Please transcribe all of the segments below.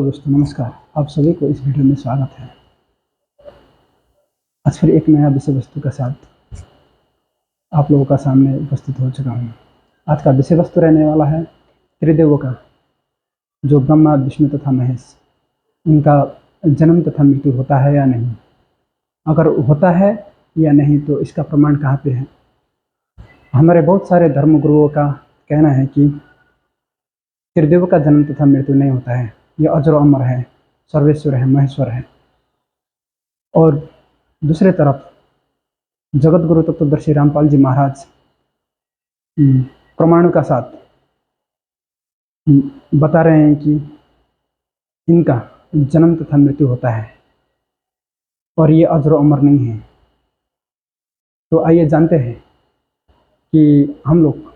दोस्तों नमस्कार। आप सभी को इस वीडियो में स्वागत है। आज फिर एक नया विषय वस्तु के साथ आप लोगों का सामने उपस्थित हो चुका हूँ। आज का विषय वस्तु रहने वाला है त्रिदेवों का, जो ब्रह्मा विष्णु तथा महेश, उनका जन्म तथा मृत्यु होता है या नहीं, अगर होता है या नहीं तो इसका प्रमाण कहाँ पे है। हमारे बहुत सारे धर्मगुरुओं का कहना है कि त्रिदेव का जन्म तथा मृत्यु नहीं होता है, ये अजर अमर है, सर्वेश्वर है, महेश्वर है। और दूसरे तरफ जगत गुरु तत्वदर्शी रामपाल जी महाराज प्रमाणों का साथ बता रहे हैं कि इनका जन्म तथा मृत्यु होता है और ये अजर अमर नहीं है। तो आइए जानते हैं कि हम लोग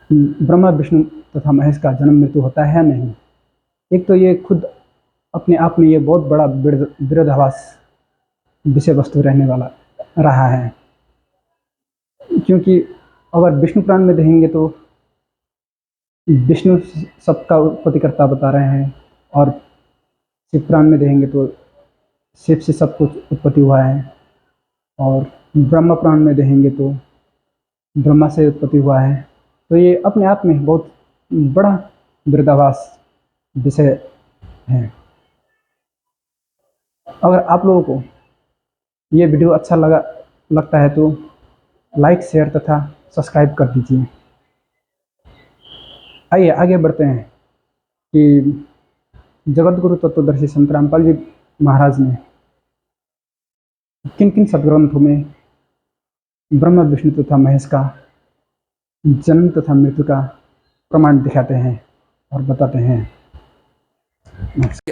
ब्रह्मा विष्णु तथा महेश का जन्म मृत्यु होता है या नहीं। एक तो ये खुद अपने आप में ये बहुत बड़ा विरोधाभास विषय वस्तु रहने वाला रहा है, क्योंकि अगर विष्णु पुराण में देखेंगे तो विष्णु सबका उत्पत्तिकर्ता बता रहे हैं, और शिव पुराण में देखेंगे तो शिव से सब कुछ उत्पत्ति हुआ है, और ब्रह्म पुराण में देखेंगे तो ब्रह्मा से उत्पत्ति हुआ है। तो ये अपने आप में बहुत बड़ा विरोधाभास विषय है। अगर आप लोगों को ये वीडियो अच्छा लगता है तो लाइक, शेयर तथा सब्सक्राइब कर दीजिए। आइए आगे बढ़ते हैं कि जगत गुरु तत्वदर्शी संत रामपाल जी महाराज ने किन किन सदग्रंथों में ब्रह्मा विष्णु तथा महेश का जन्म तथा मृत्यु का प्रमाण दिखाते हैं और बताते हैं।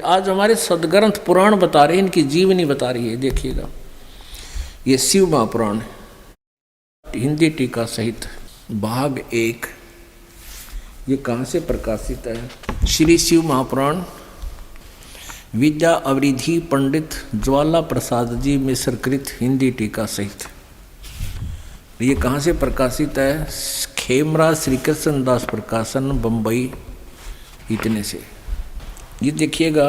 आज हमारे सदग्रंथ पुराण बता रहे हैं, इनकी जीवनी बता रही है। देखिएगा, ये शिव महापुराण हिंदी टीका सहित भाग 1, ये कहाँ से प्रकाशित है? श्री शिव महापुराण विद्या अवरिधि पंडित ज्वाला प्रसाद जी मिश्रकृत हिंदी टीका सहित। ये कहाँ से प्रकाशित है? खेमरा श्री कृष्ण दास प्रकाशन, बम्बई। इतने से ये देखिएगा,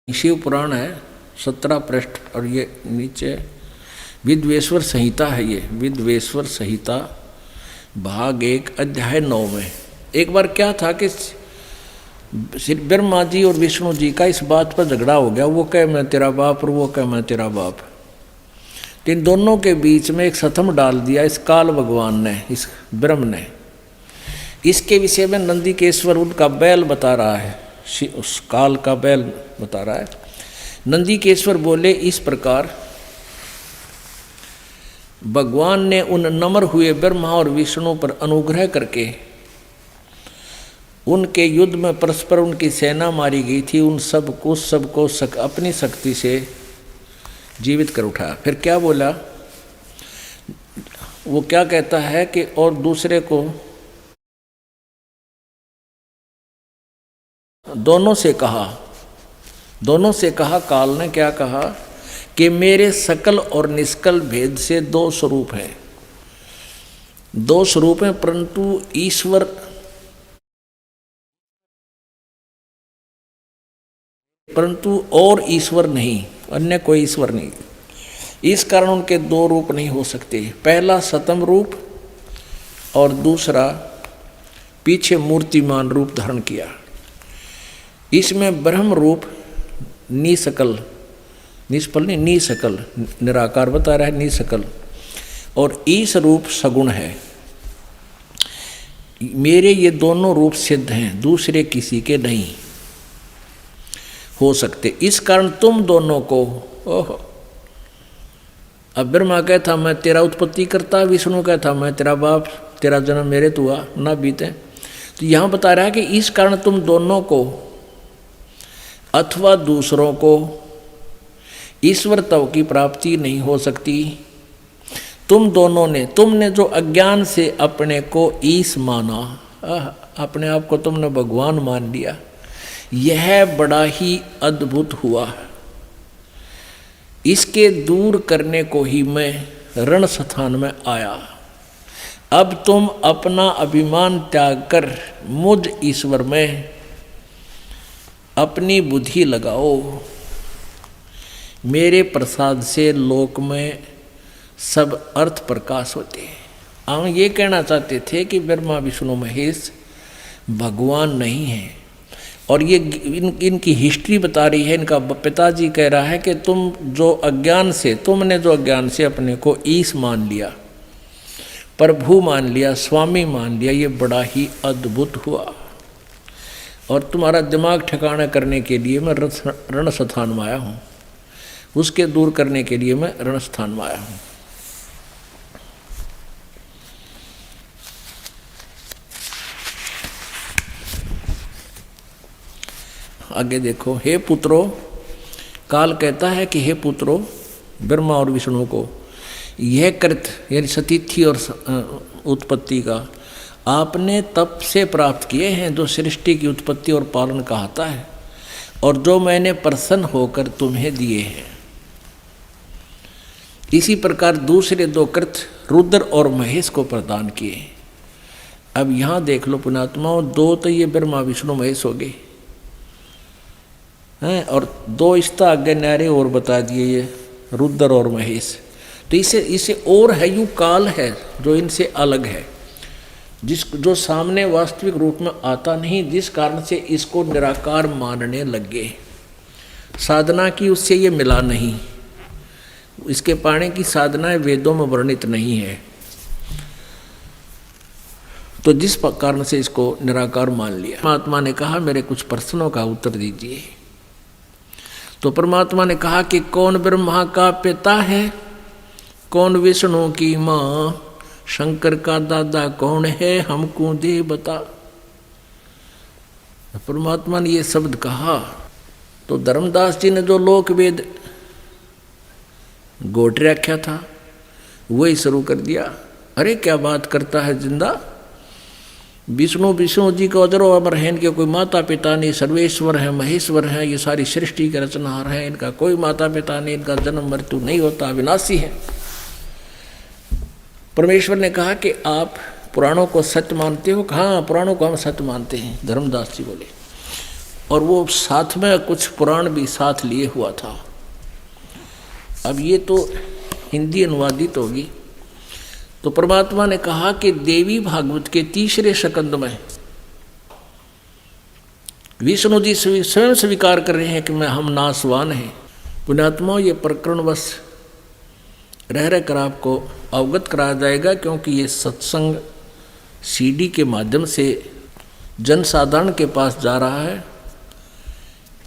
शिव पुराण है 17 पृष्ठ, और ये नीचे विद्वेश्वर संहिता है। ये विद्वेश्वर संहिता भाग 1 अध्याय 9 में एक बार क्या था कि श्री ब्रह्मा जी और विष्णु जी का इस बात पर झगड़ा हो गया। वो कहे मैं तेरा बाप और वो कहे मैं तेरा बाप। तो इन दोनों के बीच में एक सतम डाल दिया इस काल भगवान ने, इस ब्रह्म ने। इसके विषय में नंदीकेश्वर उनका बैल बता रहा है, उस काल का बैल बता रहा है। नंदीकेश्वर बोले इस प्रकार, भगवान ने उन नम्र हुए ब्रह्मा और विष्णु पर अनुग्रह करके उनके युद्ध में परस्पर उनकी सेना मारी गई थी, उन सबको अपनी शक्ति से जीवित कर उठाया। फिर क्या बोला? वो क्या कहता है कि और दूसरे को दोनों से कहा काल ने क्या कहा कि मेरे सकल और निष्कल भेद से 2 स्वरूप हैं। 2 स्वरूप हैं, परंतु ईश्वर और ईश्वर नहीं, अन्य कोई ईश्वर नहीं। इस कारण उनके 2 रूप नहीं हो सकते। पहला सतम रूप और दूसरा पीछे मूर्तिमान रूप धारण किया। इसमें ब्रह्म रूप निसकल, निष्फल नहीं, निसकल निराकार बता रहा है, निसकल, और ईश रूप सगुण है। मेरे ये दोनों रूप सिद्ध हैं, दूसरे किसी के नहीं हो सकते। इस कारण तुम दोनों को, अब ब्रह्मा कहता मैं तेरा उत्पत्ति करता, विष्णु कहता मैं तेरा बाप, तेरा जन्म मेरे तो हुआ ना बीते। तो यहाँ बता रहा है कि इस कारण तुम दोनों को अथवा दूसरों को ईश्वरत्व की प्राप्ति नहीं हो सकती। तुमने जो अज्ञान से अपने को ईश माना, अपने आप को तुमने भगवान मान लिया, यह बड़ा ही अद्भुत हुआ। इसके दूर करने को ही मैं रण स्थान में आया। अब तुम अपना अभिमान त्याग कर मुझ ईश्वर में अपनी बुद्धि लगाओ। मेरे प्रसाद से लोक में सब अर्थ प्रकाश होते हैं। हम ये कहना चाहते थे कि ब्रह्मा विष्णु महेश भगवान नहीं है, और ये इनकी हिस्ट्री बता रही है। इनका पिताजी कह रहा है कि तुमने जो अज्ञान से अपने को ईश मान लिया, प्रभु मान लिया, स्वामी मान लिया, ये बड़ा ही अद्भुत हुआ। और तुम्हारा दिमाग ठिकाना करने के लिए मैं रणस्थान में आया हूँ, उसके दूर करने के लिए मैं रणस्थान में आया हूँ। आगे देखो, हे पुत्रो, काल कहता है कि हे पुत्रो, ब्रह्मा और विष्णु को, यह कृत यानी सतीथि और उत्पत्ति का आपने तप से प्राप्त किए हैं, जो सृष्टि की उत्पत्ति और पालन कहता है, और जो मैंने प्रसन्न होकर तुम्हें दिए हैं। इसी प्रकार दूसरे दो कृत रुद्र और महेश को प्रदान किए। अब यहाँ देख लो पुण्यात्माओं, दो तो ये ब्रह्मा विष्णु महेश हो गए हैं, और दो इसका आगे न्यारे और बता दिए, ये रुद्र और महेश। तो इसे और है, यू काल है जो इनसे अलग है, जो सामने वास्तविक रूप में आता नहीं, जिस कारण से इसको निराकार मानने लगे। साधना की उससे ये मिला नहीं, इसके पाने की साधनाएं वेदों में वर्णित नहीं है, तो जिस कारण से इसको निराकार मान लिया। परमात्मा ने कहा मेरे कुछ प्रश्नों का उत्तर दीजिए। तो परमात्मा ने कहा कि कौन ब्रह्मा का पिता है, कौन विष्णु की माँ, शंकर का दादा कौन है, हमको दे बता। परमात्मा ने ये शब्द कहा तो धर्मदास जी ने जो लोक वेद गोट रखा था वही शुरू कर दिया। अरे क्या बात करता है जिंदा, विष्णु जी को अजरो अमर है, इनके कोई माता पिता नहीं, सर्वेश्वर है, महेश्वर है, ये सारी सृष्टि के रचनहार है, इनका कोई माता पिता नहीं, इनका जन्म मृत्यु नहीं होता, अविनाशी है। परमेश्वर ने कहा कि आप पुराणों को सत्य मानते हो? हाँ, पुराणों को हम सत्य मानते हैं, धर्मदास जी बोले। और वो साथ में कुछ पुराण भी साथ लिए हुआ था। अब ये तो हिंदी अनुवादित होगी। तो परमात्मा ने कहा कि देवी भागवत के तीसरे स्कंद में विष्णु जी स्वयं स्वीकार कर रहे हैं कि हम नासवान हैं। पुण्यात्मा, ये प्रकरण बस रह कर आपको अवगत कराया जाएगा, क्योंकि ये सत्संग सीडी के माध्यम से जनसाधारण के पास जा रहा है।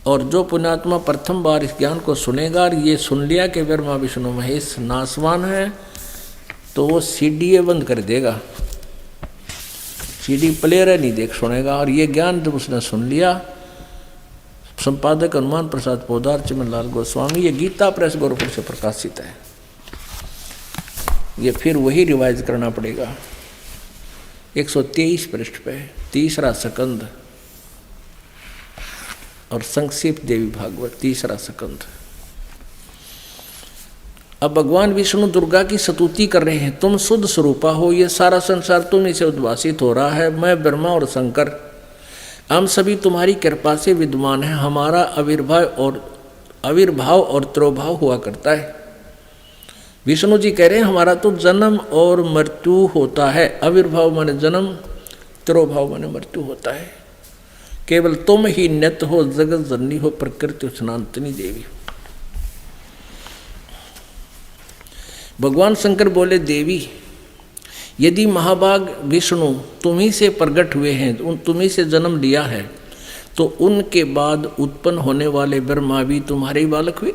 और जो पुण्यात्मा प्रथम बार इस ज्ञान को सुनेगा और ये सुन लिया कि ब्रह्मा विष्णु महेश नासवान है, तो वो सीडी बंद कर देगा, सीडी प्लेयर नहीं देख सुनेगा। और ये ज्ञान जब उसने सुन लिया, संपादक हनुमान प्रसाद पोदार चिमनलाल गोस्वामी, ये गीता प्रेस गोरखपुर से प्रकाशित है। ये फिर वही रिवाइज करना पड़ेगा। 123 पृष्ठ पे तीसरा स्कंद और संक्षिप्त देवी भागवत तीसरा स्कंद। अब भगवान विष्णु दुर्गा की स्तुति कर रहे हैं, तुम शुद्ध स्वरूपा हो, ये सारा संसार तुम से उद्भासित हो रहा है। मैं ब्रह्मा और शंकर हम सभी तुम्हारी कृपा से विद्यमान है। हमारा आविर्भाव और तिरोभाव हुआ करता है। विष्णु जी कह रहे हैं हमारा तो जन्म और मृत्यु होता है। आविर्भाव माने जन्म, तिरोभाव माने मृत्यु होता है। केवल तुम ही नित्य हो, जगत जननी हो, प्रकृति सनातनी देवी। भगवान शंकर बोले, देवी यदि महाभाग विष्णु तुम्ही से प्रकट हुए हैं, तुम्ही से जन्म लिया है, तो उनके बाद उत्पन्न होने वाले ब्रह्मा भी तुम्हारे ही बालक हुए।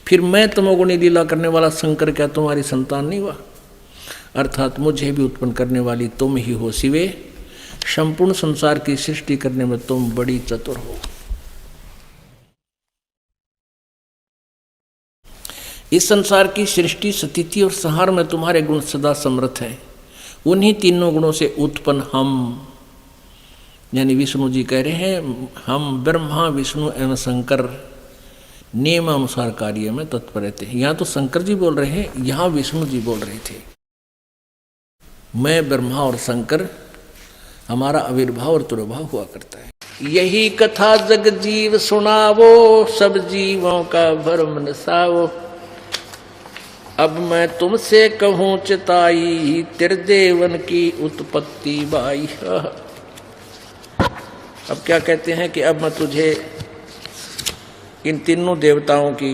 फिर मैं तमोगुणी लीला करने वाला शंकर क्या तुम्हारी संतान नहीं हुआ? अर्थात मुझे भी उत्पन्न करने वाली तुम ही हो शिवे। संपूर्ण संसार की सृष्टि करने में तुम बड़ी चतुर हो। इस संसार की सृष्टि, स्थिति और संहार में तुम्हारे गुण सदा समर्थ हैं। उन्हीं तीनों गुणों से उत्पन्न हम, यानी विष्णु जी कह रहे हैं, हम ब्रह्मा विष्णु एवं शंकर नियमानुसार कार्य में तत्पर रहते हैं। यहाँ तो शंकर जी बोल रहे हैं, यहाँ विष्णु जी बोल रहे थे। मैं ब्रह्मा और शंकर, हमारा आविर्भाव और तिरोभाव हुआ करता है। यही कथा जग जीव सुनावो, सब जीवों का भरम नसावो। अब मैं तुमसे कहूँ चिताई, त्रिदेवन की उत्पत्ति बाई। अब क्या कहते हैं कि अब मैं तुझे इन तीनों देवताओं की,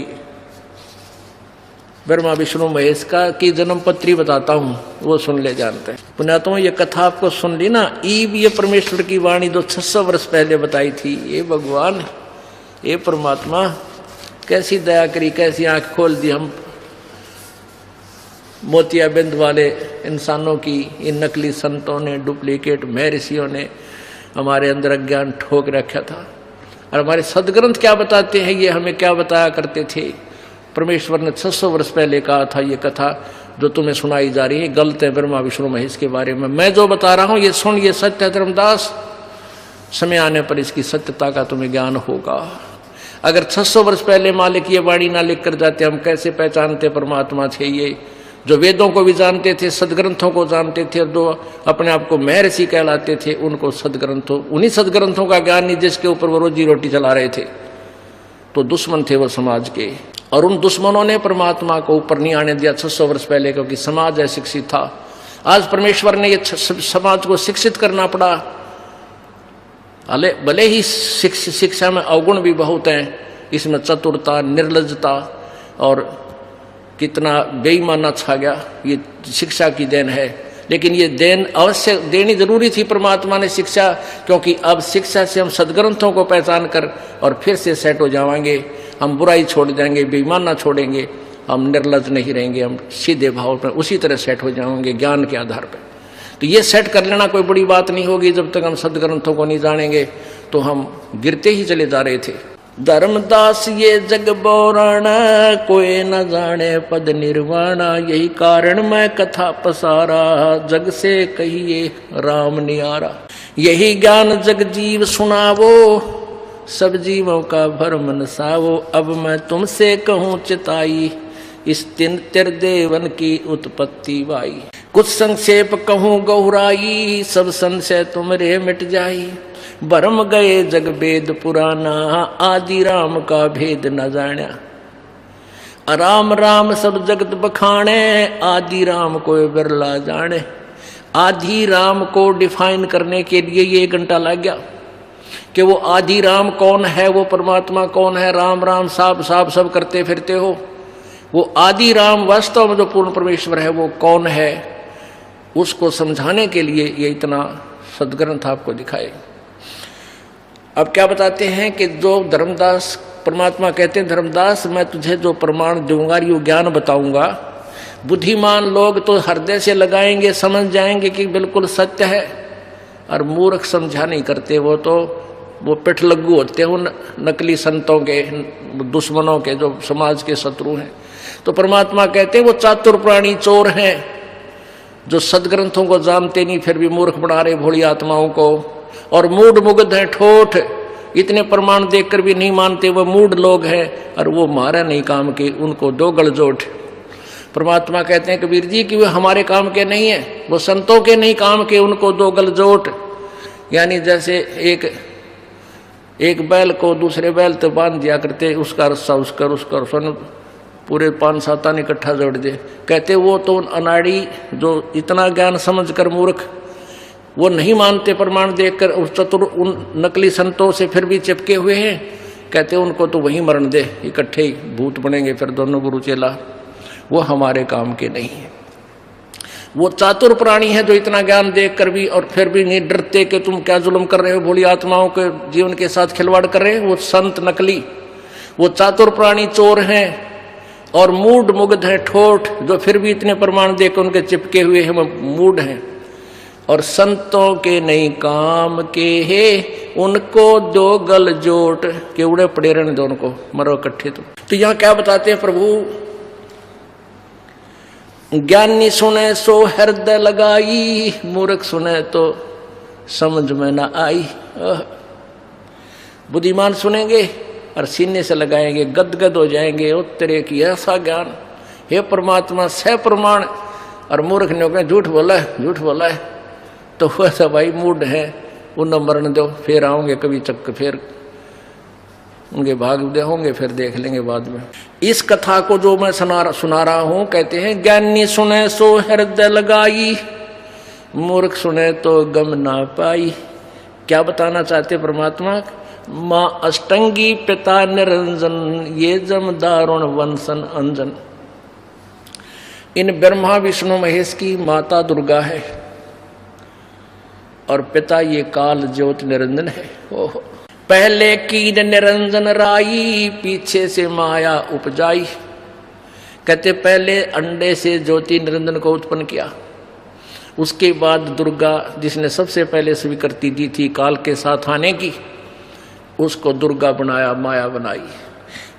ब्रह्मा विष्णु महेश का की जन्म पत्री बताता हूँ, वो सुन ले जानते हैं। पुण्यात्माओं, ये कथा आपको सुन ली ना, ईब ये परमेश्वर की वाणी जो 600 वर्ष पहले बताई थी। ये भगवान, ये परमात्मा कैसी दया करी, कैसी आंख खोल दी हम मोतियाबिंद वाले इंसानों की। इन नकली संतों ने, डुप्लीकेट महर्षियों ने हमारे अंदर अज्ञान ठोक रखा था। और हमारे सदग्रंथ क्या बताते हैं, ये हमें क्या बताया करते थे। परमेश्वर ने 600 वर्ष पहले कहा था, ये कथा जो तुम्हें सुनाई जा रही है गलत है ब्रह्मा विष्णु महेश के बारे में। मैं जो बता रहा हूँ ये सुन, ये सत्य है धर्मदास। समय आने पर इसकी सत्यता का तुम्हें ज्ञान होगा। अगर 600 वर्ष पहले मालिक ये वाणी ना लिख कर जाते, हम कैसे पहचानते परमात्मा थे। ये जो वेदों को भी जानते थे, सदग्रंथों को जानते थे, और जो अपने आप को महर्षि कहलाते थे, उनको सदग्रंथों, उन्हीं सदग्रंथों का ज्ञान नहीं जिसके ऊपर वो रोजी रोटी चला रहे थे। तो दुश्मन थे वो समाज के, और उन दुश्मनों ने परमात्मा को ऊपर नहीं आने दिया 600 वर्ष पहले, क्योंकि समाज अशिक्षित था। आज परमेश्वर ने ये समाज को शिक्षित करना पड़ा। भले ही शिक्षा में अवगुण भी बहुत हैं, इसमें चतुरता, निर्लज्जता और कितना बेईमाना छा गया, ये शिक्षा की देन है। लेकिन ये देन अवश्य देनी जरूरी थी परमात्मा ने शिक्षा, क्योंकि अब शिक्षा से हम सदग्रंथों को पहचान कर और फिर से सेट हो जाएंगे। हम बुराई छोड़ देंगे, बेईमानना छोड़ेंगे, हम निर्लज नहीं रहेंगे, हम सीधे भाव पर उसी तरह सेट हो जाएंगे ज्ञान के आधार पर। तो ये सेट कर लेना कोई बड़ी बात नहीं होगी। जब तक हम सदग्रंथों को नहीं जानेंगे तो हम गिरते ही चले जा रहे थे। धर्मदास ये जग बोराना, कोई न जाने पद निर्वाणा। यही कारण मैं कथा पसारा, जग से कहिए राम नियारा। यही ज्ञान जग जीव सुनावो, सब जीवों का भरम नसावो। अब मैं तुमसे कहूँ चिताई, इस तीन त्रिदेवन की उत्पत्ति बाई। कुछ संक्षेप कहूँ गहुराई, सब संशय तुमरे मिट जाई। भरम गए जग वेद पुराना, आदि राम का भेद न जाना। राम राम सब जगत बखाने, आदि राम को बिरला जाने। आदि राम को डिफाइन करने के लिए ये 1 घंटा लग गया कि वो आदि राम कौन है, वो परमात्मा कौन है। राम राम साब साब सब करते फिरते हो, वो आदि राम वास्तव में जो पूर्ण परमेश्वर है वो कौन है, उसको समझाने के लिए ये इतना सदग्रंथ आपको दिखाए। अब क्या बताते हैं कि जो धर्मदास, परमात्मा कहते हैं धर्मदास मैं तुझे जो प्रमाण दूंगा, यो ज्ञान बताऊंगा, बुद्धिमान लोग तो हृदय से लगाएंगे, समझ जाएंगे कि बिल्कुल सत्य है। और मूर्ख समझा नहीं करते, वो पिठ लग्गू होते हैं उन नकली संतों के, दुश्मनों के, जो समाज के शत्रु हैं। तो परमात्मा कहते हैं वो चातुर प्राणी चोर हैं, जो सदग्रंथों को जानते नहीं फिर भी मूर्ख बना रहे भोली आत्माओं को। और मूड मुग्ध हैं, ठोठ, इतने प्रमाण देखकर भी नहीं मानते, वो मूड लोग हैं और वो मारा नहीं काम के, उनको दो गलजोट। परमात्मा कहते हैं कबीर जी कि वो हमारे काम के नहीं है, वो संतों के नहीं काम के, उनको दो गलजोट। यानी जैसे एक बैल को दूसरे बैल तो बांध दिया करते, उसका रस्सा उसका सन पूरे 5-7 आने इकट्ठा जोड़ दे। कहते वो तो अनाड़ी जो इतना ज्ञान समझ कर मूर्ख, वो नहीं मानते प्रमाण देखकर, उस चतुर उन नकली संतों से फिर भी चिपके हुए हैं। कहते उनको तो वहीं मरण दे, इकट्ठे ही भूत बनेंगे फिर दोनों गुरु चेला, वो हमारे काम के नहीं है। वो चातुर प्राणी है जो इतना ज्ञान देखकर भी और फिर भी नहीं डरते कि तुम क्या जुल्म कर रहे हो, भोली आत्माओं के जीवन के साथ खिलवाड़ कर रहे हैं। वो संत नकली, वो चातुर प्राणी चोर हैं और मूड मुग्ध है, ठोठ, जो फिर भी इतने प्रमाण देकर उनके चिपके हुए हैं, वो मूड हैं। और संतों के नहीं काम के है, उनको दो गल जोट के उड़े पड़े रहने दो, उनको मरो इकट्ठे। तो यहाँ क्या बताते हैं प्रभु, ज्ञानी सुने सो हृदय लगाई, मूर्ख सुने तो समझ में ना आई। बुद्धिमान सुनेंगे और सीने से लगाएंगे, गदगद हो जाएंगे। ओ तेरे की ऐसा ज्ञान, हे परमात्मा सह प्रमाण और मूर्ख ने कहा झूठ बोला है, झूठ बोला है। तो वैसा भाई मूड है, उन्हें मरण दो, फिर आऊँगे कभी चक्कर, फिर उनके भाग दे होंगे, फिर देख लेंगे बाद में। इस कथा को जो मैं सुना रहा हूँ, कहते हैं ज्ञानी सुने सो हृदय लगाई, मूर्ख सुने तो गम ना पाई। क्या बताना चाहते परमात्मा? माँ अष्टंगी पिता निरंजन, ये जम दारुण वंशन अंजन। इन ब्रह्मा विष्णु महेश की माता दुर्गा है और पिता ये काल ज्योति निरंजन है। ओहो, पहले कीन निरंजन राई, पीछे से माया उपजाई। कहते पहले अंडे से ज्योति निरंजन को उत्पन्न किया, उसके बाद दुर्गा जिसने सबसे पहले स्वीकृति दी थी काल के साथ आने की, उसको दुर्गा बनाया, माया बनाई।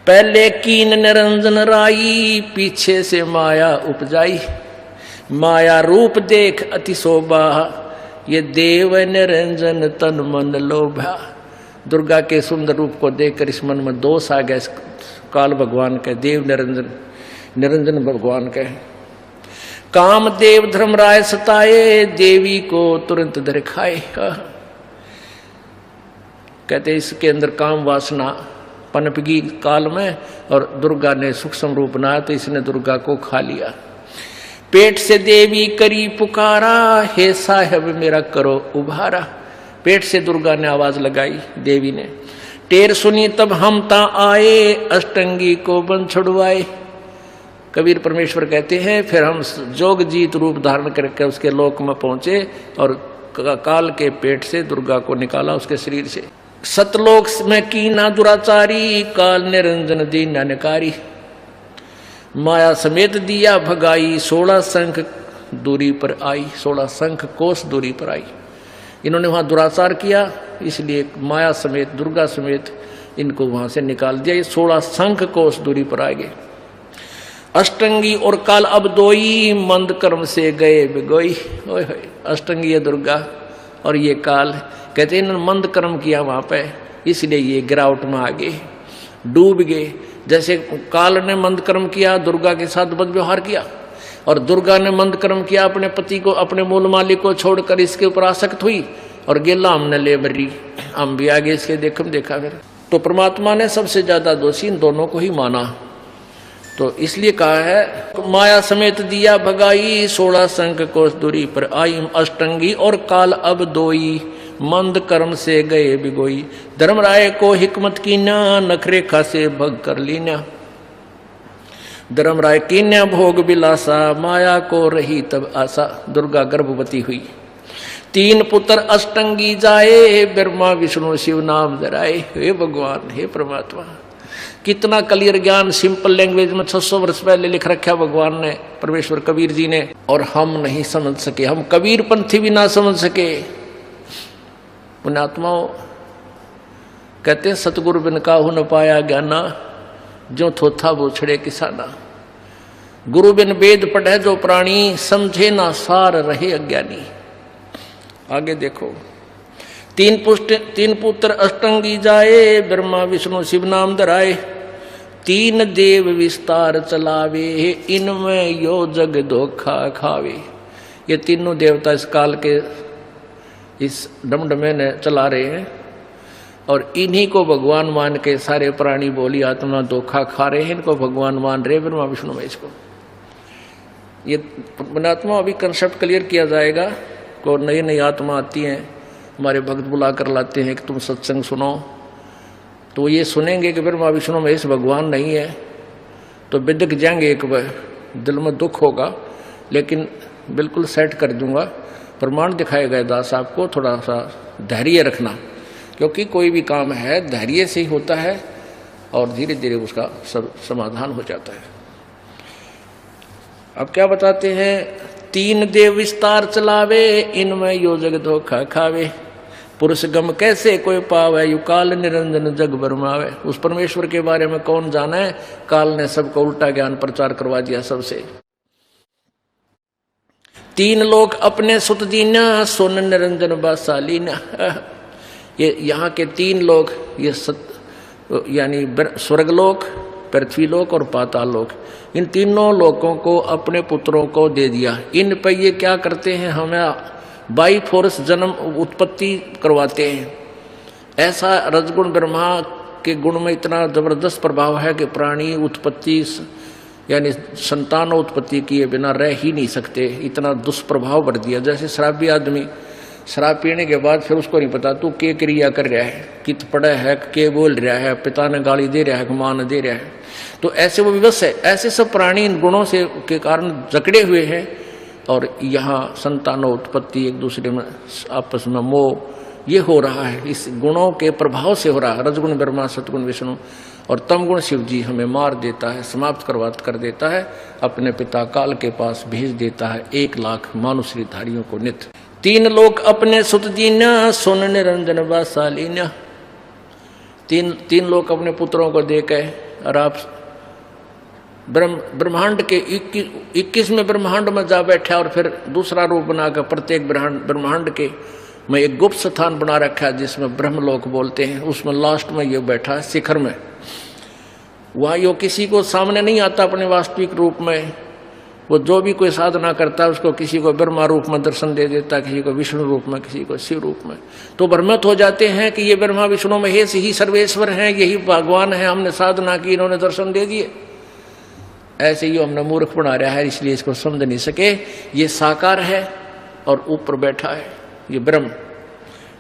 पहले कीन निरंजन राई, पीछे से माया उपजाई। माया रूप देख अति शोभा, ये देव निरंजन तन मन लोभा। दुर्गा के सुंदर रूप को देखकर इस मन में दोष आ गया, काल भगवान के, देव निरंजन, निरंजन भगवान के। काम देव धर्मराय सताए, देवी को तुरंत धर खाए। कहते इसके अंदर काम वासना पनपगी काल में, और दुर्गा ने सूक्ष्म रूप बनाया तो इसने दुर्गा को खा लिया। पेट से देवी करी पुकारा, हे साहब मेरा करो उभारा। पेट से दुर्गा ने आवाज लगाई, देवी ने। टेर सुनी तब हम ता आए, अष्टंगी को बन छुड़वाए। कबीर परमेश्वर कहते हैं फिर हम जोग जीत रूप धारण करके उसके लोक में पहुंचे और काल के पेट से दुर्गा को निकाला उसके शरीर से। सतलोक में कीना दुराचारी, काल निरंजन दीन निकारी। माया समेत दिया भगाई, 16 शंख दूरी पर आई, 16 शंख कोस दूरी पर आई। इन्होंने वहां दुराचार किया, इसलिए माया समेत, दुर्गा समेत इनको वहां से निकाल दिया। ये 16 शंख कोस दूरी पर आ गए। अष्टंगी और काल अब दोई, मंद कर्म से गए बिगोई। ओए होए, अष्टंगी है दुर्गा और ये काल। कहते हैं इन्होंने मंद कर्म किया वहां पे, इसलिए ये गिरावट में आ गए, डूब गए। जैसे काल ने मंद कर्म किया, दुर्गा के साथ बदव्यवहार किया, और दुर्गा ने मंद कर्म किया, अपने पति को, अपने मूल मालिक को छोड़कर इसके ऊपर आसक्त हुई, और गेला हमने ले बरी, हम भी आगे इसके देखा फिर। तो परमात्मा ने सबसे ज्यादा दोषी इन दोनों को ही माना, तो इसलिए कहा है माया समेत दिया भगाई, 16 शंख कोस दूरी पर आई। अष्टंगी और काल अब दोई, मंद कर्म से गए बिगोई। धर्मराय को हिकमत कीना, नखरे खासे भग कर लीना। धर्मराय कीन्या भोग बिलासा, माया को रही तब आशा। दुर्गा गर्भवती हुई, 3 पुत्र अष्टंगी जाए, ब्रह्मा विष्णु शिव नाम धराए। हे भगवान, हे परमात्मा, कितना क्लियर ज्ञान सिंपल लैंग्वेज में 600 वर्ष पहले लिख रखा भगवान ने, परमेश्वर कबीर जी ने, और हम नहीं समझ सके। हम कबीर पंथी भी ना समझ सके। पुण्यात्माओं कहते हैं सतगुरु बिन काहू न पाया ज्ञाना, जो थोथा वो छड़े किसाना। गुरु बिन वेद पढ़े जो प्राणी, समझे ना सार रहे अज्ञानी। आगे देखो, 3 पुत्र अष्टंगी जाए, ब्रह्मा विष्णु शिव नाम धराए। 3 देव विस्तार चलावे, इनमें यो जग धोखा खावे। ये तीनों देवता इस काल के इस डमडमे ने चला रहे हैं, और इन्हीं को भगवान मान के सारे प्राणी बोली आत्मा धोखा खा रहे हैं। इनको भगवान मान रहे ब्रह्मा विष्णु महेश को। ये पुण्यात्मा अभी कंसेप्ट क्लियर किया जाएगा। को नई आत्मा आती हैं, हमारे भक्त बुला कर लाते हैं कि तुम सत्संग सुनो, तो ये सुनेंगे कि ब्रह्मा विष्णु महेश भगवान नहीं है, तो बिदक जाएंगे, एक दिल में दुख होगा, लेकिन बिल्कुल सेट कर दूंगा, प्रमाण दिखाएगा दास आपको। थोड़ा सा धैर्य रखना, क्योंकि कोई भी काम है धैर्य से ही होता है, और धीरे धीरे उसका सब समाधान हो जाता है। अब क्या बताते हैं, 3 देव विस्तार चलावे, इनमें यो जग धोखा खावे। पुरुष गम कैसे कोई पावे, यु काल निरंजन जग बरमावे। उस परमेश्वर के बारे में कौन जाना है, काल ने सबको उल्टा ज्ञान प्रचार करवा दिया सबसे। 3 लोग अपने सुत दीना, सोन निरंजन बासालीना। ये यहाँ के 3 लोग, ये यानी स्वर्गलोक, पृथ्वी लोक और पाताल लोक, इन तीनों लोकों को अपने पुत्रों को दे दिया। इन पे ये क्या करते हैं, हमें बाई फोर्स जन्म उत्पत्ति करवाते हैं। ऐसा रजगुण ब्रह्मा के गुण में इतना जबरदस्त प्रभाव है कि प्राणी उत्पत्ति यानी संतान उत्पत्ति किए बिना रह ही नहीं सकते, इतना दुष्प्रभाव बढ़ दिया। जैसे शराबी आदमी शराब पीने के बाद फिर उसको नहीं पता तू के क्रिया कर रहा है, कित पड़ा है, के बोल रहा है, पिता ने गाली दे रहा है, मां ने दे रहा है, तो ऐसे वो विवश है। ऐसे सब प्राणी इन गुणों से के कारण जकड़े हुए हैं और यहाँ संतानोत्पत्ति एक दूसरे में आपस में मोह ये हो रहा है, इस गुणों के प्रभाव से हो रहा है। रजगुण ब्रह्मा, सतगुण विष्णु और तमगुण शिव जी हमें मार देता है, समाप्त कर देता है, अपने पिता काल के पास भेज देता है 1 लाख मानुषधारियों को नित्य। 3 लोग अपने सुत दीना, सुन निरंजन बासालीना। 3 लोग अपने पुत्रों को दे के और आप ब्रह्मांड के 21वें ब्रह्मांड में जा बैठा और फिर दूसरा रूप बनाकर प्रत्येक ब्रह्मांड के में एक गुप्त स्थान बना रखा है जिसमें ब्रह्मलोक बोलते हैं। उसमें लास्ट में ये बैठा है शिखर में, वहाँ यो किसी को सामने नहीं आता अपने वास्तविक रूप में। वो जो भी कोई साधना करता है उसको किसी को ब्रह्मा रूप में दर्शन दे देता है, किसी को विष्णु रूप में, किसी को शिव रूप में। तो भ्रमित हो जाते हैं कि ये ब्रह्मा विष्णु महेश ही सर्वेश्वर हैं, यही भगवान है, हमने साधना की, इन्होंने दर्शन दे दिए। ऐसे ही हमने मूर्ख बना रहा है, इसलिए इसको समझ नहीं सके। ये साकार है और ऊपर बैठा है ये ब्रह्म,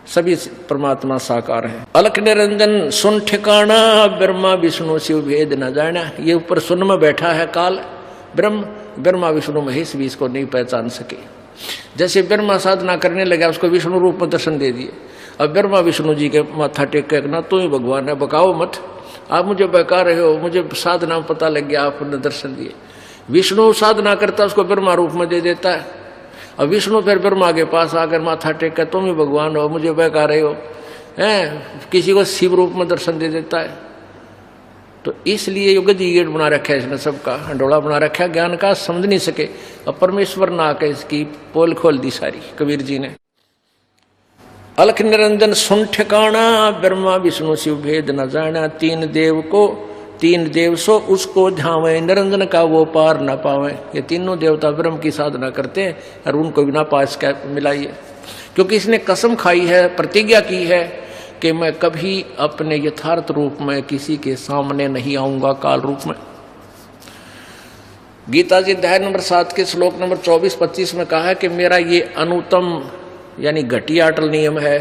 सभी परमात्मा साकार है। अलख निरंजन सुन ठिकाना, ब्रह्मा विष्णु शिव भेद न जाना। ये ऊपर सुन में बैठा है काल ब्रह्म, ब्रह्मा विष्णु महेश भी इसको नहीं पहचान सके। जैसे ब्रह्मा साधना करने लगा उसको विष्णु रूप में दर्शन दे दिए। अब ब्रह्मा विष्णु जी के माथा टेक के ना तू ही भगवान है, बकाओ मत, आप मुझे बहका रहे हो, मुझे साधना पता लग गया, आपने दर्शन दिए। विष्णु साधना करता उसको ब्रह्मा रूप में दे देता है। अब विष्णु फिर ब्रह्मा के पास आकर माथा टेक कर तुम ही भगवान हो, मुझे बहका रहे हो, हैं, किसी को शिव रूप में दर्शन दे देता है। तो इसलिए योग जी गेट बना रखा है इसने, सबका हंडोला बना रखा है, ज्ञान का समझ नहीं सके। अब परमेश्वर ना आकर इसकी पोल खोल दी सारी कबीर जी ने। अलख निरंजन सुन ठिकाना, ब्रह्मा विष्णु शिव भेद न जाना। 3 देव सो उसको ध्यावे, निरंजन का वो पार न पावे। ये तीनों देवता ब्रह्म की साधना करते हैं और उनको बिना पास क्या मिलाइए, क्योंकि इसने कसम खाई है, प्रतिज्ञा की है कि मैं कभी अपने यथार्थ रूप में किसी के सामने नहीं आऊंगा काल रूप में। गीता जी अध्याय नंबर 7 के श्लोक नंबर 24-25 में कहा है कि मेरा ये अनुत्तम यानी घटिया अटल नियम है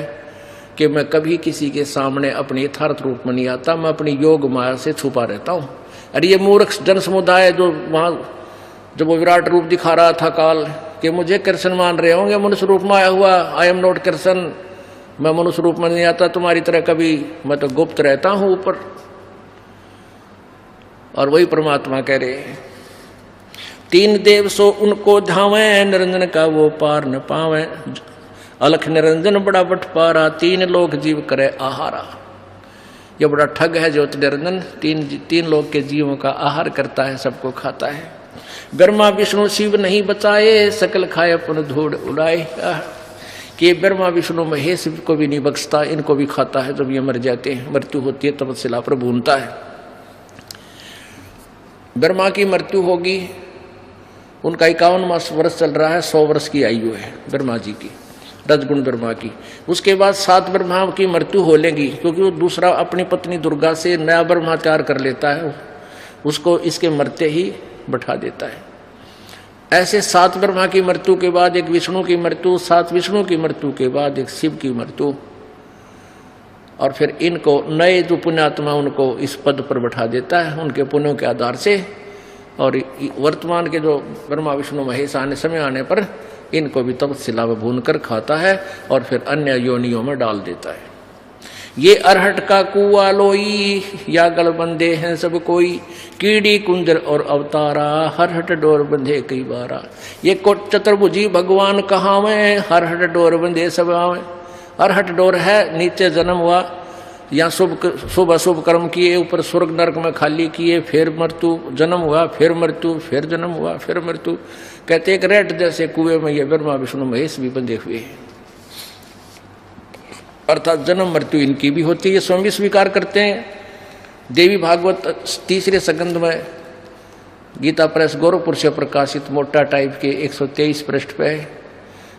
कि मैं कभी किसी के सामने अपने यथार्थ रूप में नहीं आता, मैं अपनी योग माया से छुपा रहता हूँ। अरे ये मूर्ख जन समुदाय जो वहाँ जब वो विराट रूप दिखा रहा था काल कि मुझे कृष्ण मान रहे होंगे, मनुष्य रूप में आया हुआ, आई एम नॉट कृष्ण, मैं मनुष्य रूप में नहीं आता तुम्हारी तरह कभी, मैं तो गुप्त रहता हूँ ऊपर। और वही परमात्मा कह रहे हैं 3 देव सो उनको धावे, निरंजन का वो पार न पावे। अलख निरंजन बड़ा बटपारा, 3 लोग जीव करे आहारा। ये बड़ा ठग है ज्योति निरंजन, 3 लोग के जीवों का आहार करता है, सबको खाता है। ब्रह्मा विष्णु शिव नहीं बचाए, सकल खाए अपन धूड़ उड़ाए। कि ब्रह्मा विष्णु महेश को भी नहीं बख्शता, इनको भी खाता है। जब ये मर जाते हैं, मृत्यु होती है, तपस्या पर भूनता है। ब्रह्मा की मृत्यु होगी, उनका 51 वर्ष चल रहा है, 100 वर्ष की आयु है ब्रह्मा जी की, रजगुण ब्रह्मा की। उसके बाद 7 ब्रह्मा की मृत्यु हो लेगी, क्योंकि वो दूसरा अपनी पत्नी दुर्गा से नया ब्रह्मा तैयार कर लेता है, उसको इसके मरते ही बैठा देता है। ऐसे 7 ब्रह्मा की मृत्यु के बाद एक विष्णु की मृत्यु, 7 विष्णु की मृत्यु के बाद एक शिव की मृत्यु, और फिर इनको नए जो पुण्यात्मा उनको इस पद पर बैठा देता है उनके पुण्यों के आधार से। और वर्तमान के जो ब्रह्मा विष्णु महेश समय आने पर इनको भी तपस्या में भून कर खाता है और फिर अन्य योनियों में डाल देता है। ये अरहट का कुआ लोई, या गल बंधे हैं सब कोई, कीड़ी कुंजर और अवतारा, हरहट डोर बंधे कई बारा। ये कोट चतुर्भुजी भगवान कहावे, हरहट डोर बंधे सब आवे। अरहट डोर है, नीचे जन्म हुआ, या शुभ अशुभ कर्म किए, ऊपर स्वर्ग नरक में खाली किए, फिर मृत्यु, जन्म हुआ, फिर मृत्यु, फिर जन्म हुआ, फिर मृत्यु। कहते एक रेट जैसे कुएं में ये ब्रह्मा विष्णु महेश भी बंधे हुए हैं। अर्थात जन्म मृत्यु इनकी भी होती है, स्वयं भी स्वीकार करते हैं। देवी भागवत तीसरे संस्कंद में गीता प्रेस गोरखपुर से प्रकाशित मोटा टाइप के 123 पृष्ठ पे है।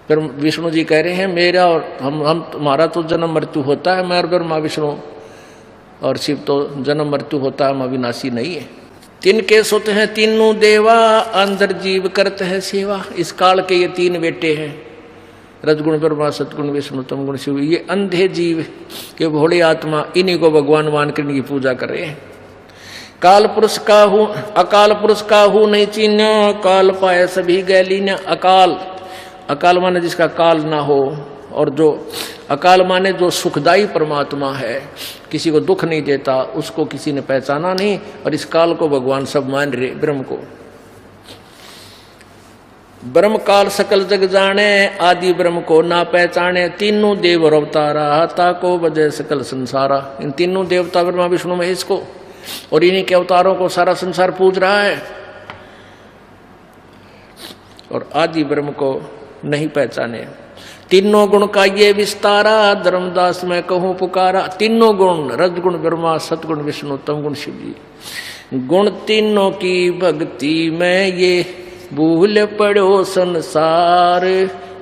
फिर विष्णु जी कह रहे हैं मेरा और हम तुम्हारा तो जन्म मृत्यु होता है, मैं और ब्रह्मा विष्णु और शिव तो जन्म मृत्यु होता है, हम अविनाशी नहीं है। तीन केस होते हैं, तीनों देवा अंदर जीव करते हैं सेवा। इस काल के ये तीन बेटे हैं, रजगुण ब्रह्मा सतगुण विष्णु तमगुण शिव। ये अंधे जीव के भोले आत्मा इन्हीं को भगवान मान कर इनकी पूजा कर रहे हैं। काल पुरुष का हूँ अकाल पुरुष का हूँ नहीं चीन्या, काल पाए सभी गैलीन्या। अकाल, अकाल माने जिसका काल ना हो, और जो अकाल माने जो सुखदाई परमात्मा है, किसी को दुख नहीं देता, उसको किसी ने पहचाना नहीं। और इस काल को भगवान सब मान रहे, ब्रह्म को। ब्रह्म काल सकल जग जाने, आदि ब्रह्म को ना पहचाने। तीनों देव और अवतारा, ताको बजे सकल संसारा। इन तीनों देवता ब्रह्मा विष्णु महेश को और इन्हीं के अवतारों को सारा संसार पूज रहा है, और आदि ब्रह्म को नहीं पहचाने। तीनों गुण का ये विस्तारा, धर्मदास मैं कहूँ पुकारा। तीनों गुण, रजगुण ब्रह्मा सतगुण विष्णु तमगुण शिव जी। गुण तीनों की भक्ति में ये भूल पड़ो संसार,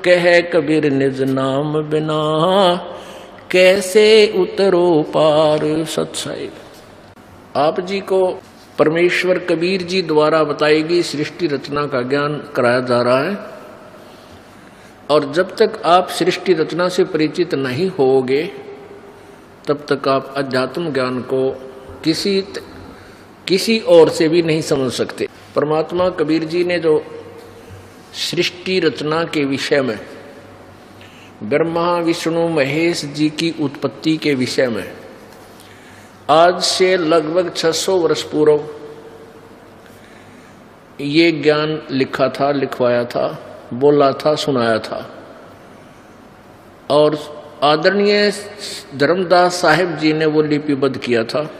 कह कबीर निज नाम बिना कैसे उतरो पार। सत्संग आप जी को परमेश्वर कबीर जी द्वारा बताई गई सृष्टि रचना का ज्ञान कराया जा रहा है। और जब तक आप सृष्टि रचना से परिचित नहीं होगे, तब तक आप अध्यात्म ज्ञान को किसी और से भी नहीं समझ सकते। परमात्मा कबीर जी ने जो सृष्टि रचना के विषय में, ब्रह्मा विष्णु महेश जी की उत्पत्ति के विषय में आज से लगभग 600 वर्ष पूर्व ये ज्ञान लिखा था, लिखवाया था, बोला था, सुनाया था। और आदरणीय धर्मदास साहिब जी ने वो लिपिबद्ध किया था,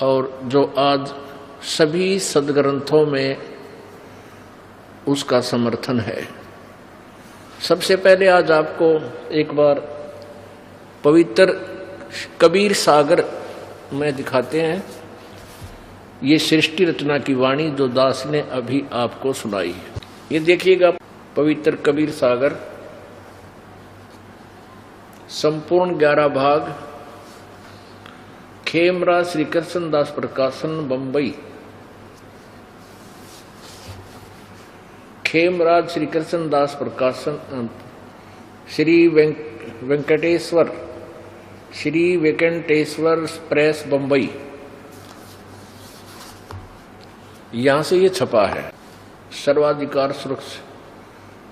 और जो आज सभी सदग्रंथों में उसका समर्थन है। सबसे पहले आज आपको एक बार पवित्र कबीर सागर में दिखाते हैं ये सृष्टि रचना की वाणी जो दास ने अभी आपको सुनाई है। ये देखिएगा पवित्र कबीर सागर, संपूर्ण 11 भाग, खेमराज श्री कृष्ण दास प्रकाशन बंबई। खेमराज श्री कृष्ण दास प्रकाशन, श्री वेंकटेश्वर प्रेस बंबई, यहां से ये छपा है। सर्वाधिकार सुरक्षित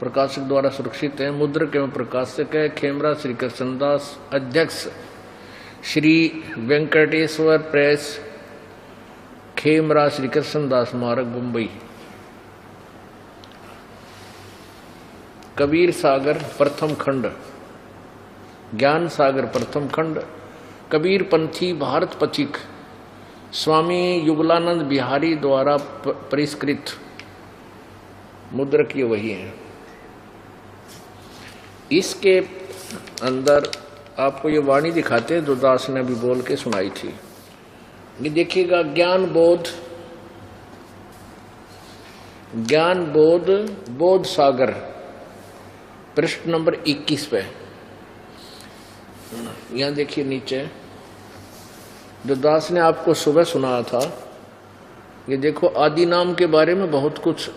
प्रकाशक द्वारा सुरक्षित है। मुद्रक एवं प्रकाशक है खेमराज श्री कृष्णदास, अध्यक्ष श्री वेंकटेश्वर प्रेस, खेमराज श्री कृष्णदास मार्ग बंबई। कबीर सागर प्रथम खंड, ज्ञान सागर प्रथम खंड, कबीर पंथी भारत पथिक, स्वामी युगलानंद बिहारी द्वारा परिष्कृत। मुद्रक ये वही है। इसके अंदर आपको ये वाणी दिखाते हैं जो दास ने अभी बोल के सुनाई थी। ये देखिएगा, ज्ञान बोध बोध सागर, पृष्ठ नंबर 21 पे। यहां देखिए नीचे जो दास ने आपको सुबह सुनाया था, ये देखो आदि नाम के बारे में बहुत कुछ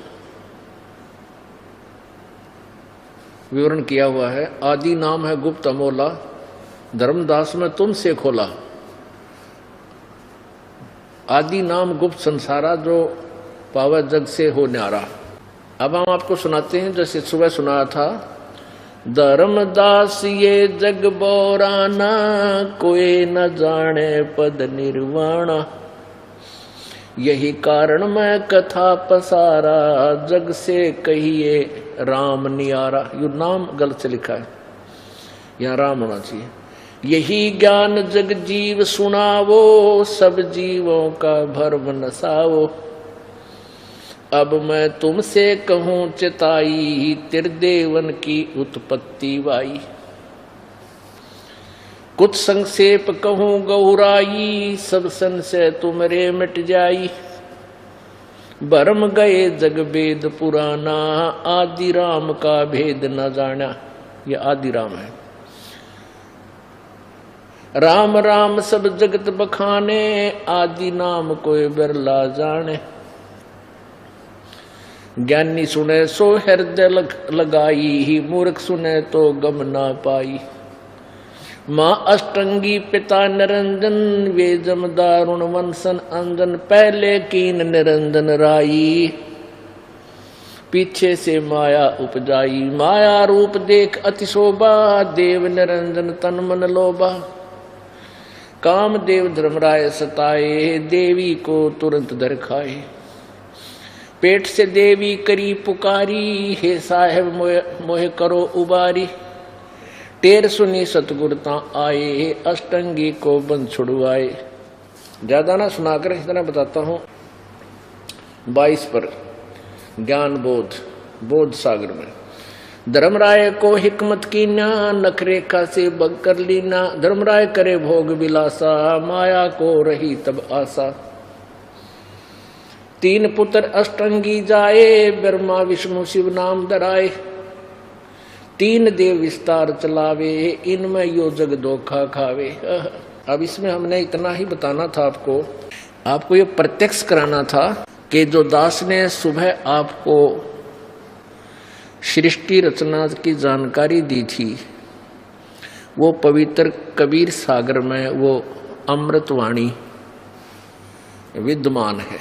विवरण किया हुआ है। आदि नाम है गुप्त अमोला, धर्मदास में तुमसे खोला। आदि नाम गुप्त संसारा, जो पावा जग से हो न्यारा। अब हम आपको सुनाते हैं जैसे सुबह सुनाया था। धर्मदास ये जग बोराना, कोई न जाने पद निर्वाणा। यही कारण मैं कथा पसारा, जग से कहिए राम नियारा। यू नाम गलत से लिखा है, यहाँ राम होना चाहिए। यही ज्ञान जग जीव सुनावो, सब जीवों का भरम नसावो। अब मैं तुमसे कहूँ चिताई, त्रिदेवन की उत्पत्ति वाई। कुछ संक्षेप कहूँ गौराई, सब संशय तुमरे मिट जाई। भरम गए जग वेद पुराना, आदि राम का भेद न जाना। ये आदि राम है। राम राम सब जगत बखाने, आदि नाम कोई बिरला जाने। ज्ञानी सुने सो हृदय लगाई, मूर्ख सुने तो गम ना पाई। माँ अष्टंगी पिता निरंजन, वे जमदारुण वंशन अंजन। पहले कीन निरंजन राई, पीछे से माया उपजाई। माया रूप देख अति शोभा, देव निरंजन तन मन लोभा। काम देव धर्मराय सताए, देवी को तुरंत दर खाए। पेट से देवी करी पुकारी, हे साहेब मोहे करो उबारी। टेर सुनी सतगुरता आए, अष्टंगी को बंद छुड़वाए। ज्यादा ना सुनाकर इतना बताता हूं। 22 पर ज्ञान बोध सागर में धर्मराय को हिकमत कीना, नखरेखा से बग कर लीना। धर्मराय करे भोग विलासा, माया को रही तब आशा। 3 पुत्र अष्टंगी जाए, ब्रह्मा विष्णु शिव नाम धराए। 3 देव विस्तार चलावे, इनमें यो जग धोखा खावे। अब इसमें हमने इतना ही बताना था आपको ये प्रत्यक्ष कराना था कि जो दास ने सुबह आपको सृष्टि रचना की जानकारी दी थी, वो पवित्र कबीर सागर में वो अमृतवाणी विद्यमान है।